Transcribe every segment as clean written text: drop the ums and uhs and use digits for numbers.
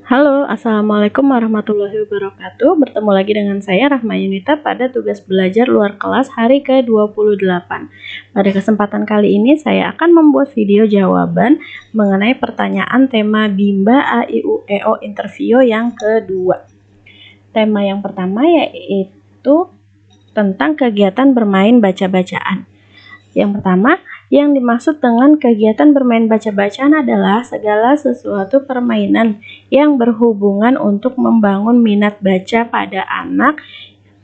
Halo, Assalamualaikum warahmatullahi wabarakatuh. Bertemu lagi dengan saya Rahma Yunita pada tugas belajar luar kelas hari ke-28. Pada kesempatan kali ini saya akan membuat video jawaban mengenai pertanyaan tema Bimba A I U E O interview yang kedua. Tema yang pertama yaitu tentang kegiatan bermain baca-bacaan. Yang pertama, yang dimaksud dengan kegiatan bermain baca-bacaan adalah segala sesuatu permainan yang berhubungan untuk membangun minat baca pada anak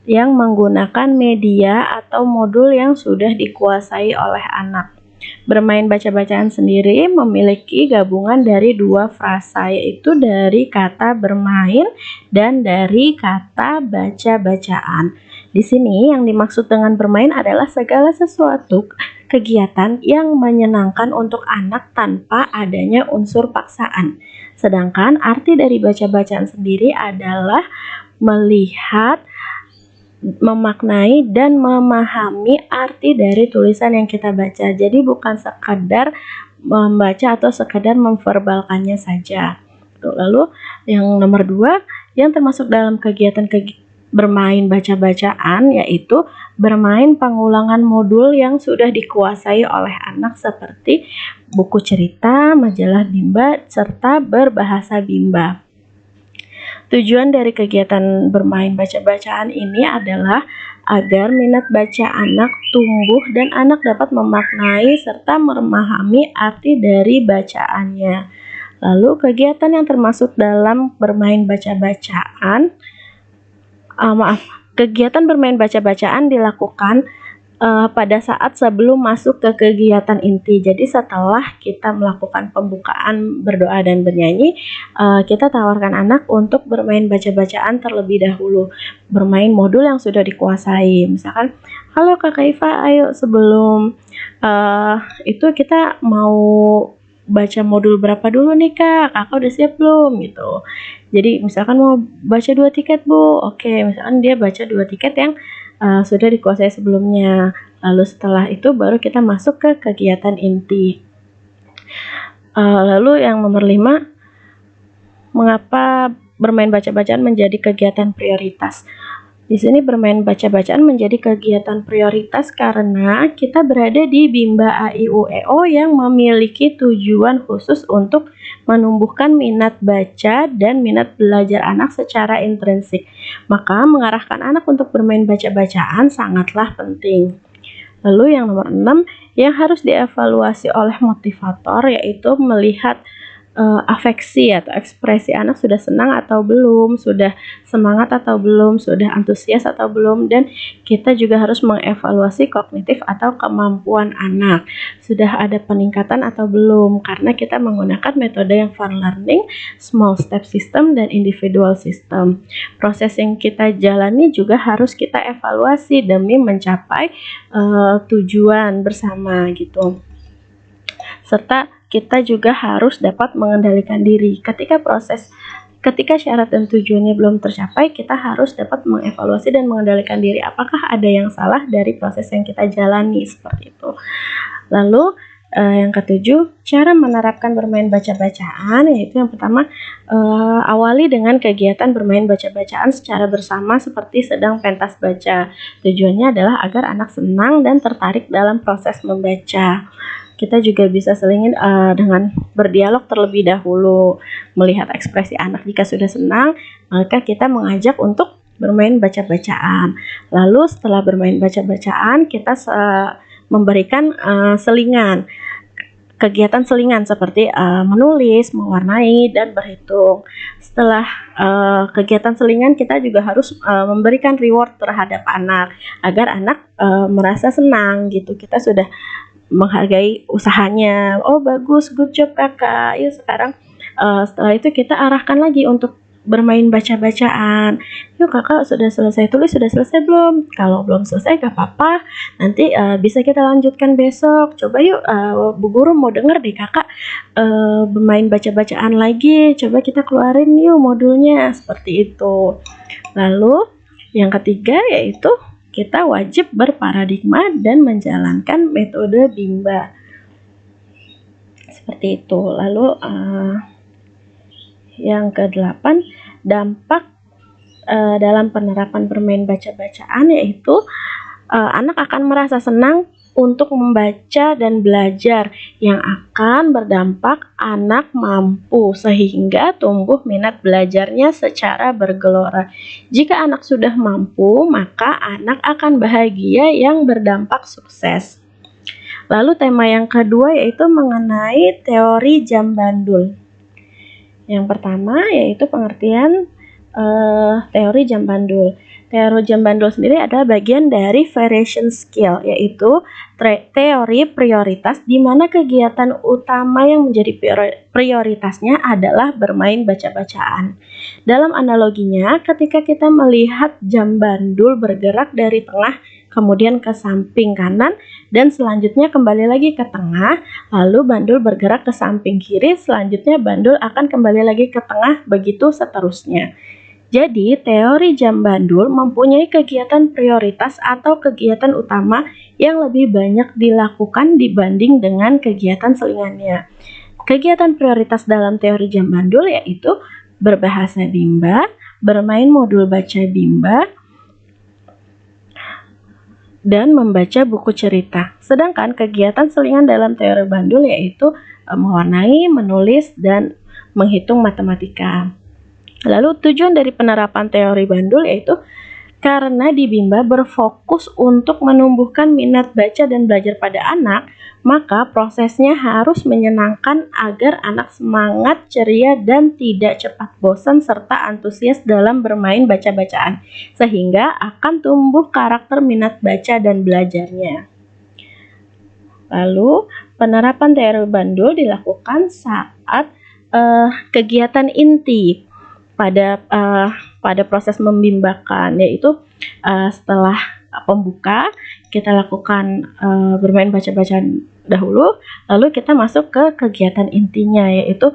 yang menggunakan media atau modul yang sudah dikuasai oleh anak. Bermain baca-bacaan sendiri memiliki gabungan dari dua frasa, yaitu dari kata bermain dan dari kata baca-bacaan. Di sini yang dimaksud dengan bermain adalah segala sesuatu kegiatan yang menyenangkan untuk anak tanpa adanya unsur paksaan. Sedangkan arti dari baca-bacaan sendiri adalah melihat, memaknai, dan memahami arti dari tulisan yang kita baca. Jadi bukan sekadar membaca atau sekadar memverbalkannya saja. Lalu yang nomor 2, yang termasuk dalam kegiatan bermain baca-bacaan yaitu bermain pengulangan modul yang sudah dikuasai oleh anak seperti buku cerita, majalah Bimba, serta berbahasa Bimba. Tujuan dari kegiatan bermain baca-bacaan ini adalah agar minat baca anak tumbuh dan anak dapat memaknai serta memahami arti dari bacaannya. Lalu kegiatan yang termasuk dalam bermain baca-bacaan kegiatan bermain baca-bacaan dilakukan pada saat sebelum masuk ke kegiatan inti. Jadi setelah kita melakukan pembukaan, berdoa dan bernyanyi, kita tawarkan anak untuk bermain baca-bacaan terlebih dahulu, bermain modul yang sudah dikuasai. Misalkan, halo Kak Kaifa, ayo sebelum itu kita mau baca modul berapa dulu nih Kak, kakak udah siap belum gitu. Jadi misalkan mau baca 2 tiket Bu, oke, misalkan dia baca 2 tiket yang sudah dikuasai sebelumnya. Lalu setelah itu baru kita masuk ke kegiatan inti. Lalu yang nomor 5, mengapa bermain baca-bacaan menjadi kegiatan prioritas? Di sini bermain baca-bacaan menjadi kegiatan prioritas karena kita berada di Bimba A I U E O yang memiliki tujuan khusus untuk menumbuhkan minat baca dan minat belajar anak secara intrinsik. Maka mengarahkan anak untuk bermain baca-bacaan sangatlah penting. Lalu yang nomor 6, yang harus dievaluasi oleh motivator yaitu melihat afeksi atau ekspresi anak sudah senang atau belum, sudah semangat atau belum, sudah antusias atau belum, dan kita juga harus mengevaluasi kognitif atau kemampuan anak, sudah ada peningkatan atau belum, karena kita menggunakan metode yang fun learning, small step system, dan individual system. Proses yang kita jalani juga harus kita evaluasi demi mencapai tujuan bersama gitu. Serta kita juga harus dapat mengendalikan diri. Ketika syarat dan tujuannya belum tercapai, kita harus dapat mengevaluasi dan mengendalikan diri. Apakah ada yang salah dari proses yang kita jalani, seperti itu. Lalu yang ketujuh, cara menerapkan bermain baca-bacaan, yaitu yang pertama, awali dengan kegiatan bermain baca-bacaan secara bersama seperti sedang pentas baca. Tujuannya adalah agar anak senang dan tertarik dalam proses membaca. Kita juga bisa selingin dengan berdialog terlebih dahulu, melihat ekspresi anak. Jika sudah senang, maka kita mengajak untuk bermain baca-bacaan. Lalu setelah bermain baca-bacaan, kita memberikan selingan, kegiatan selingan seperti menulis, mewarnai, dan berhitung. Setelah kegiatan selingan, kita juga harus memberikan reward terhadap anak agar anak merasa senang gitu. Kita sudah menghargai usahanya. Oh bagus, good job kakak. Yuk sekarang setelah itu kita arahkan lagi untuk bermain baca-bacaan. Yuk kakak sudah selesai tulis, sudah selesai belum? Kalau belum selesai gak apa-apa, nanti bisa kita lanjutkan besok. Coba yuk Bu Guru mau denger deh kakak bermain baca-bacaan lagi. Coba kita keluarin yuk modulnya, seperti itu. Lalu yang ketiga yaitu kita wajib berparadigma dan menjalankan metode Bimba. Seperti itu. Lalu Yang ke-8, dampak dalam penerapan bermain baca-bacaan yaitu anak akan merasa senang untuk membaca dan belajar, yang akan berdampak anak mampu sehingga tumbuh minat belajarnya secara bergelora. Jika anak sudah mampu, maka anak akan bahagia yang berdampak sukses. Lalu tema yang kedua yaitu mengenai teori jam bandul. Yang pertama yaitu pengertian teori jam bandul. Teori jam bandul sendiri adalah bagian dari variation skill, yaitu teori prioritas di mana kegiatan utama yang menjadi prioritasnya adalah bermain baca-bacaan. Dalam analoginya, ketika kita melihat jam bandul bergerak dari tengah kemudian ke samping kanan dan selanjutnya kembali lagi ke tengah, lalu bandul bergerak ke samping kiri, selanjutnya bandul akan kembali lagi ke tengah, begitu seterusnya. Jadi, teori jam bandul mempunyai kegiatan prioritas atau kegiatan utama yang lebih banyak dilakukan dibanding dengan kegiatan selingannya. Kegiatan prioritas dalam teori jam bandul yaitu berbahasa Bimba, bermain modul baca Bimba, dan membaca buku cerita. Sedangkan kegiatan selingan dalam teori bandul yaitu mewarnai, menulis, dan menghitung matematika. Lalu tujuan dari penerapan teori bandul yaitu karena di Bimba berfokus untuk menumbuhkan minat baca dan belajar pada anak, maka prosesnya harus menyenangkan agar anak semangat, ceria, dan tidak cepat bosan serta antusias dalam bermain baca-bacaan, sehingga akan tumbuh karakter minat baca dan belajarnya. Lalu, penerapan teori bandul dilakukan saat kegiatan inti pada proses membimbakan, yaitu setelah pembuka kita lakukan bermain baca-bacaan dahulu, lalu kita masuk ke kegiatan intinya yaitu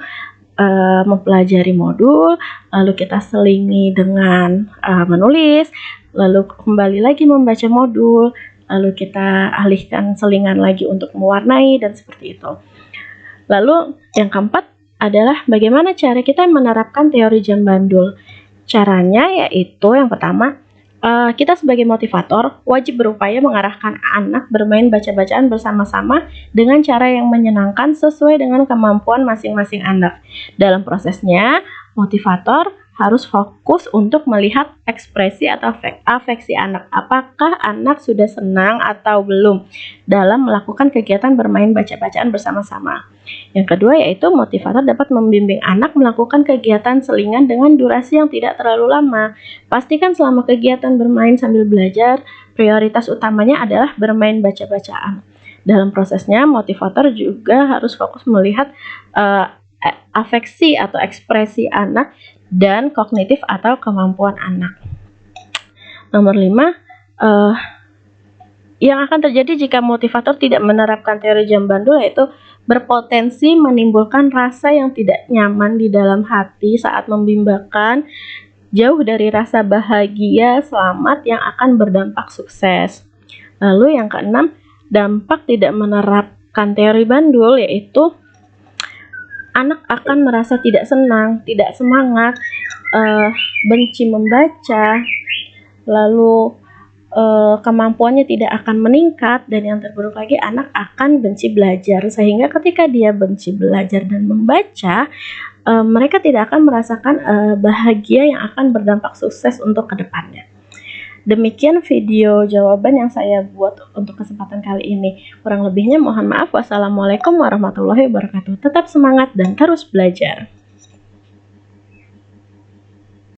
mempelajari modul, lalu kita selingi dengan menulis, lalu kembali lagi membaca modul, lalu kita alihkan selingan lagi untuk mewarnai dan seperti itu. Lalu yang keempat adalah bagaimana cara kita menerapkan teori jam bandul. Caranya yaitu yang pertama, kita sebagai motivator wajib berupaya mengarahkan anak bermain baca-bacaan bersama-sama dengan cara yang menyenangkan sesuai dengan kemampuan masing-masing anak. Dalam prosesnya, motivator harus fokus untuk melihat ekspresi atau afeksi anak. Apakah anak sudah senang atau belum dalam melakukan kegiatan bermain baca-bacaan bersama-sama. Yang kedua yaitu motivator dapat membimbing anak melakukan kegiatan selingan dengan durasi yang tidak terlalu lama. Pastikan selama kegiatan bermain sambil belajar, prioritas utamanya adalah bermain baca-bacaan. Dalam prosesnya, motivator juga harus fokus melihat afeksi atau ekspresi anak dan kognitif atau kemampuan anak. Nomor 5, yang akan terjadi jika motivator tidak menerapkan teori jam bandul yaitu berpotensi menimbulkan rasa yang tidak nyaman di dalam hati saat membimbakan, jauh dari rasa bahagia, selamat yang akan berdampak sukses. Lalu yang keenam, dampak tidak menerapkan teori bandul yaitu anak akan merasa tidak senang, tidak semangat, benci membaca, lalu kemampuannya tidak akan meningkat, dan yang terburuk lagi anak akan benci belajar, sehingga ketika dia benci belajar dan membaca, mereka tidak akan merasakan bahagia yang akan berdampak sukses untuk kedepannya. Demikian video jawaban yang saya buat untuk kesempatan kali ini. Kurang lebihnya mohon maaf. Wassalamualaikum warahmatullahi wabarakatuh. Tetap semangat dan terus belajar.